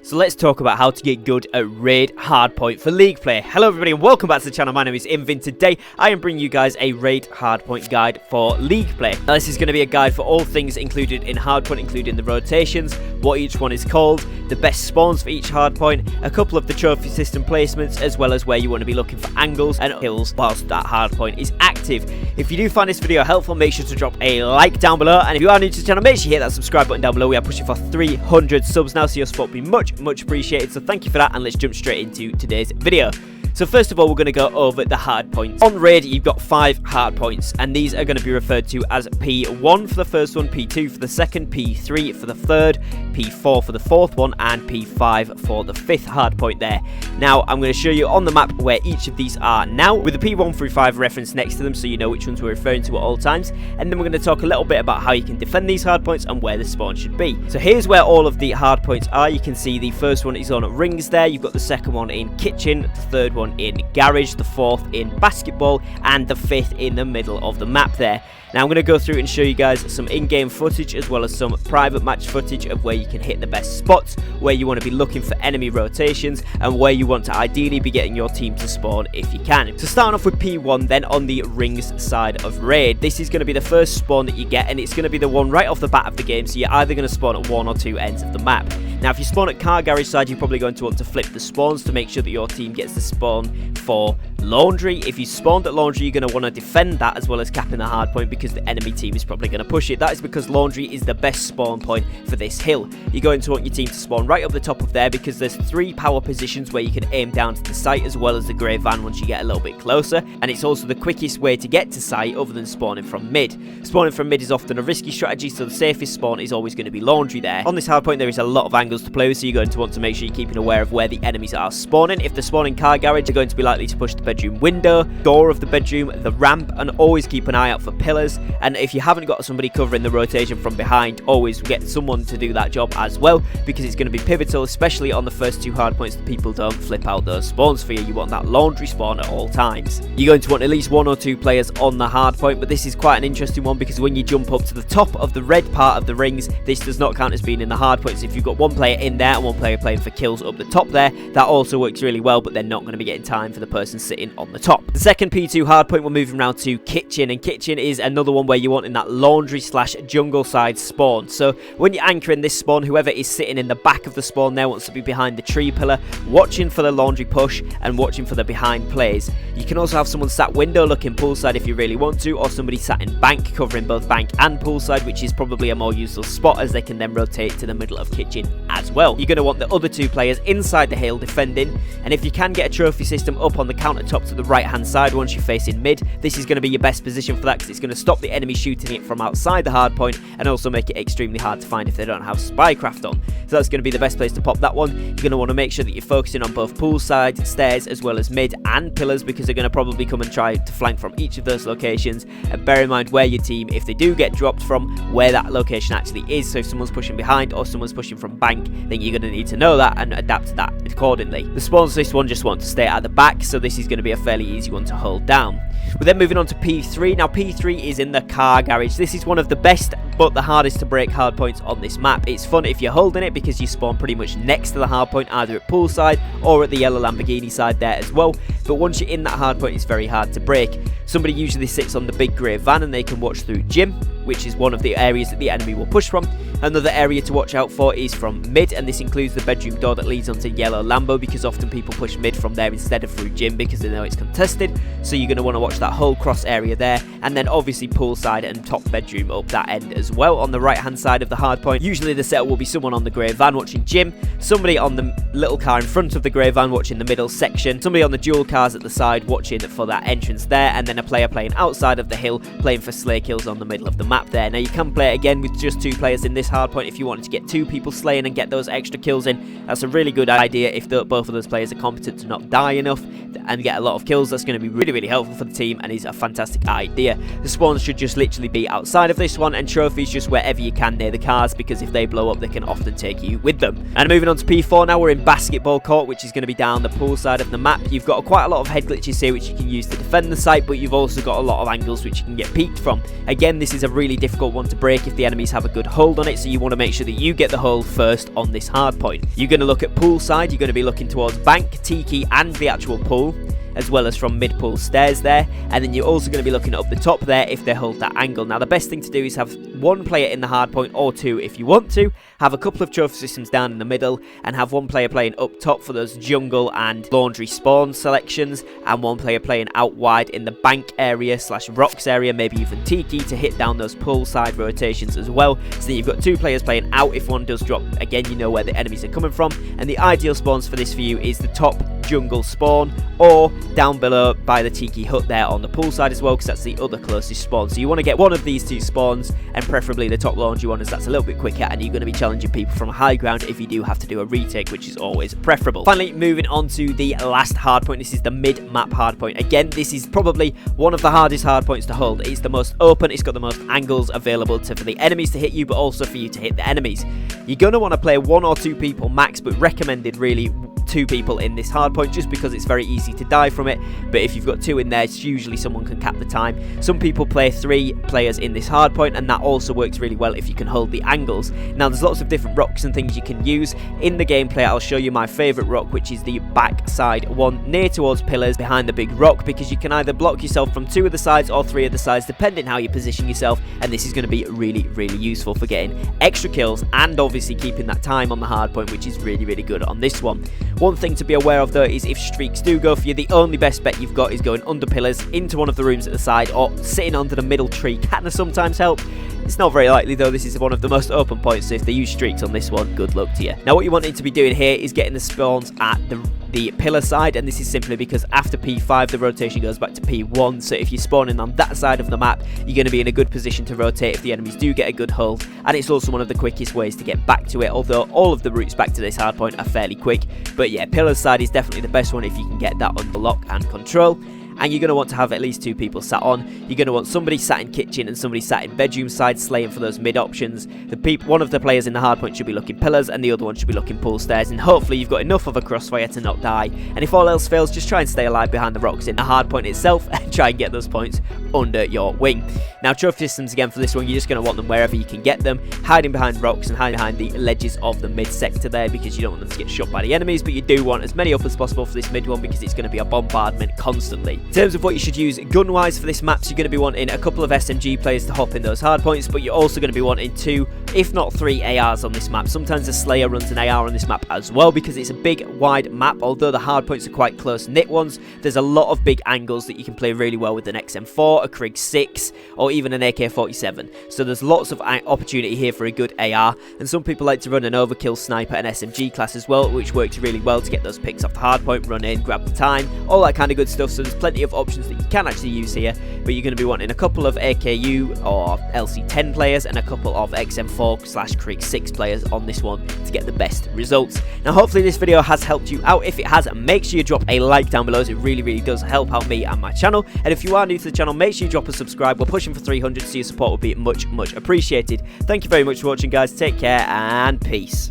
So let's talk about how to get good at raid hardpoint for league play. Hello everybody and welcome back to the channel. My name is Invin. Today I am bringing you guys a raid hardpoint guide for league play. Now this is going to be a guide for all things included in hardpoint, including the rotations, what each one is called, the best spawns for each hardpoint, a couple of the trophy system placements, as well as where you want to be looking for angles and kills whilst that hardpoint is active. If you do find this video helpful, make sure to drop a like down below, and if you are new to the channel, make sure you hit that subscribe button down below. We are pushing for 300 subs now, so your support will be much appreciated, so thank you for that, and let's jump straight into today's video. So first of all, we're going to go over the hard points. On raid, you've got 5 hard points, and these are going to be referred to as P1 for the first one, P2 for the second, P3 for the third, P4 for the fourth one, and P5 for the 5th hard point there. Now, I'm going to show you on the map where each of these are now, with the P1 through 5 reference next to them, so you know which ones we're referring to at all times. And then we're going to talk a little bit about how you can defend these hard points and where the spawn should be. So here's where all of the hard points are. You can see the first one is on rings there. You've got the second one in kitchen, the third one in garage, the 4th in basketball, and the 5th in the middle of the map there. Now I'm going to go through and show you guys some in-game footage as well as some private match footage of where you can hit the best spots, where you want to be looking for enemy rotations, and where you want to ideally be getting your team to spawn if you can. So starting off with P1 then on the rings side of raid, this is going to be the first spawn that you get, and it's going to be the one right off the bat of the game, so you're either going to spawn at one or two ends of the map. Now if you spawn at car garage side, you're probably going to want to flip the spawns to make sure that your team gets the spawn for laundry. If you spawned at laundry, you're going to want to defend that as well as capping the hard point, because the enemy team is probably going to push it. That is because laundry is the best spawn point for this hill. You're going to want your team to spawn right up the top of there, because there's 3 power positions where you can aim down to the site, as well as the grey van once you get a little bit closer, and it's also the quickest way to get to site other than spawning from mid. Spawning from mid is often a risky strategy, so the safest spawn is always going to be laundry there. On this hard point there is a lot of angles to play with, so you're going to want to make sure you're keeping aware of where the enemies are spawning. If they're spawning car garage, you're going to be likely to push the bedroom window, door of the bedroom, the ramp, and always keep an eye out for pillars. And if you haven't got somebody covering the rotation from behind, always get someone to do that job as well, because it's going to be pivotal, especially on the first 2 hard points, that people don't flip out those spawns for you. You want that laundry spawn at all times. You're going to want at least 1 or 2 players on the hard point, but this is quite an interesting one, because when you jump up to the top of the red part of the rings, this does not count as being in the hard points. If you've got 1 player in there and 1 player playing for kills up the top there, that also works really well, but they're not going to be getting time for the person sitting on the top. The second P2 hardpoint, we're moving around to kitchen, and kitchen is another one where you want in that laundry slash jungle side spawn. So when you're anchoring this spawn, whoever is sitting in the back of the spawn there wants to be behind the tree pillar, watching for the laundry push and watching for the behind plays. You can also have someone sat window looking poolside if you really want to, or somebody sat in bank covering both bank and poolside, which is probably a more useful spot, as they can then rotate to the middle of kitchen as well. You're going to want the other 2 players inside the hill defending, and if you can get a trophy system up on the countertop to the right hand side once you're facing mid, this is going to be your best position for that, because it's going to stop the enemy shooting it from outside the hard point and also make it extremely hard to find if they don't have spycraft on. So that's going to be the best place to pop that one. You're going to want to make sure that you're focusing on both poolside, stairs, as well as mid and pillars, because they're going to probably come and try to flank from each of those locations. And bear in mind where your team, if they do get dropped from, where that location actually is. So if someone's pushing behind or someone's pushing from bank, then you're going to need to know that and adapt to that accordingly. The spawns for this one just want to stay at the back, so this is going to be a fairly easy one to hold down. We're then moving on to P3. Now P3 is in the car garage. This is one of the best but the hardest to break hard points on this map. It's fun if you're holding it, because you spawn pretty much next to the hard point, either at poolside or at the yellow Lamborghini side there as well. But once you're in that hard point, it's very hard to break. Somebody usually sits on the big grey van and they can watch through gym, which is one of the areas that the enemy will push from. Another area to watch out for is from mid, and this includes the bedroom door that leads onto yellow Lambo, because often people push mid from there instead of through gym because they know it's contested. So you're going to want to watch that whole cross area there, and then obviously poolside and top bedroom up that end as well on the right hand side of the hard point. Usually the setup will be someone on the grey van watching gym, somebody on the little car in front of the grey van watching the middle section, somebody on the dual cars at the side watching for that entrance there, and then a player playing outside of the hill playing for slay kills on the middle of the map there. Now you can play it again with just 2 players in this hardpoint if you wanted to get 2 people slaying and get those extra kills in. That's a really good idea if both of those players are competent to not die enough and get a lot of kills. That's going to be really helpful for the team and is a fantastic idea. The spawns should just literally be outside of this one, and trophies just wherever you can near the cars, because if they blow up they can often take you with them. And moving on to P4 now, we're in basketball court, which is going to be down the pool side of the map. You've got quite a lot of head glitches here which you can use to defend the site, but you've also got a lot of angles which you can get peeked from. Again, this is a really really difficult one to break if the enemies have a good hold on it, so you want to make sure that you get the hold first on this hard point. You're going to look at pool side, you're going to be looking towards bank, tiki and the actual pool, as well as from mid-pool stairs there, and then you're also going to be looking up the top there if they hold that angle. Now the best thing to do is have one player in the hardpoint, or two if you want to, have a couple of trophy systems down in the middle, and have one player playing up top for those jungle and laundry spawn selections, and one player playing out wide in the bank area / rocks area, maybe even tiki, to hit down those pool side rotations as well. So then you've got two players playing out. If one does drop, again you know where the enemies are coming from, and the ideal spawns for this for you is the top jungle spawn, or down below by the tiki hut there on the pool side as well, because that's the other closest spawn. So you want to get one of these two spawns, and preferably the top laundry one, as that's a little bit quicker, and you're going to be challenging people from high ground if you do have to do a retake, which is always preferable. Finally, moving on to the last hardpoint. This is the mid-map hardpoint. Again, this is probably one of the hardest hardpoints to hold. It's the most open, it's got the most angles available for the enemies to hit you, but also for you to hit the enemies. You're going to want to play 1 or 2 people max, but recommended really 2 people in this hardpoint, just because it's very easy to die from it. But if you've got 2 in there, it's usually someone can cap the time. Some people play 3 players in this hardpoint, and that also works really well if you can hold the angles. Now there's lots of different rocks and things you can use in the gameplay. I'll show you my favourite rock, which is the back side one near towards pillars behind the big rock, because you can either block yourself from 2 of the sides or 3 of the sides, depending how you position yourself, and this is going to be really useful for getting extra kills and obviously keeping that time on the hardpoint, which is really good on this one. One thing to be aware of though is if streaks do go for you, the only best bet you've got is going under pillars into one of the rooms at the side, or sitting under the middle tree can sometimes help. It's not very likely though, this is one of the most open points, so if they use streaks on this one, good luck to you. Now what you want to be doing here is getting the spawns at the pillar side, and this is simply because after P5 the rotation goes back to P1, so if you're spawning on that side of the map, you're going to be in a good position to rotate if the enemies do get a good hold, and it's also one of the quickest ways to get back to it, although all of the routes back to this hardpoint are fairly quick. But yeah, pillar side is definitely the best one if you can get that under lock and control. And you're going to want to have at least 2 people sat on. You're going to want somebody sat in kitchen and somebody sat in bedroom side, slaying for those mid options. One of the players in the hardpoint should be looking pillars, and the other one should be looking pool stairs, and hopefully you've got enough of a crossfire to not die. And if all else fails, just try and stay alive behind the rocks in the hardpoint itself, and try and get those points under your wing. Now trophy systems again for this one, you're just going to want them wherever you can get them, hiding behind rocks and hiding behind the ledges of the mid sector there, because you don't want them to get shot by the enemies, but you do want as many up as possible for this mid one, because it's going to be a bombardment constantly. In terms of what you should use gun wise for this map, so you're going to be wanting a couple of SMG players to hop in those hardpoints, but you're also going to be wanting 2, if not 3 ARs on this map. Sometimes the Slayer runs an AR on this map as well, because it's a big wide map. Although the hardpoints are quite close knit ones, there's a lot of big angles that you can play really well with an XM4, a Krig 6, or even an AK-47. So there's lots of opportunity here for a good AR, and some people like to run an overkill sniper and SMG class as well, which works really well to get those picks off the hardpoint, run in, grab the time, all that kind of good stuff. So there's plenty of options that you can actually use here, but you're going to be wanting a couple of AKU or LC10 players and a couple of XM4 / Krig 6 players on this one to get the best results. Now hopefully this video has helped you out. If it has, make sure you drop a like down below, as it really does help out me and my channel. And if you are new to the channel, make sure you drop a subscribe. We're pushing for 300, so your support would be much appreciated. Thank you very much for watching guys, take care and peace.